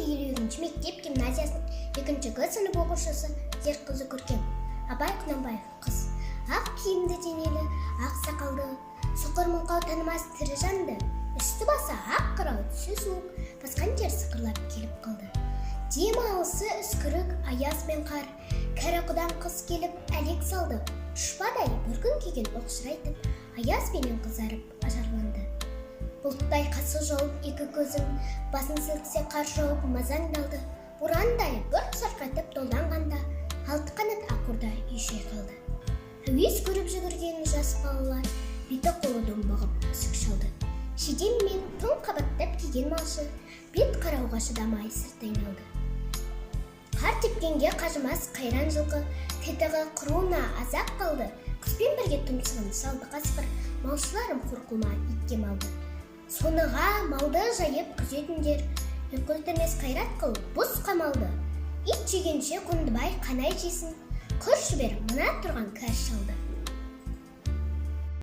елуінші мектеп гимназиясының 2-ші сынып оқушысы Ерқызы Көркем. Абай Құнанбаев қыз. Ақ киімді денелі, ақ сақалды, соқыр мылқау танымас тірі жанды. Үсті басы ақ қырау, түсі суық, басқан жер сықырлап келіп қалды. Дем алысы үскірік, аяз бен қар, кәрі-құдан қыз келіп әлек салды. Ұшпадай бір күн киген оқшырайтып, аяз бенен қызарып ажарланды. Бұлттай қасы жауып екі көзім, басын сілкісе қар жауып мазаңдалды. Борандай бұрт сарқайтып долданғанда, алты қанат аққурдай үйшей қалды. Әуез көріп жүгірген жас балалар, беті қолы домбығып үсік шалды. Шидем мен тоң қабаттап киген малшы, бет қарауға шыдамай сырт айналды. Қар тепкенге қажымас қайран жылқы, тетігі құруына азап қалды. Құспен бірге тұмсығын салды қасқыр, малшыларым қорқылма итке малды. Соныға малды жайып күзетіндер, үкілтімес қайрат қыл бұз қамалды. Ит жегенше Қондыбай қанай жесін, құр жібер мына тұрған кәр шалды.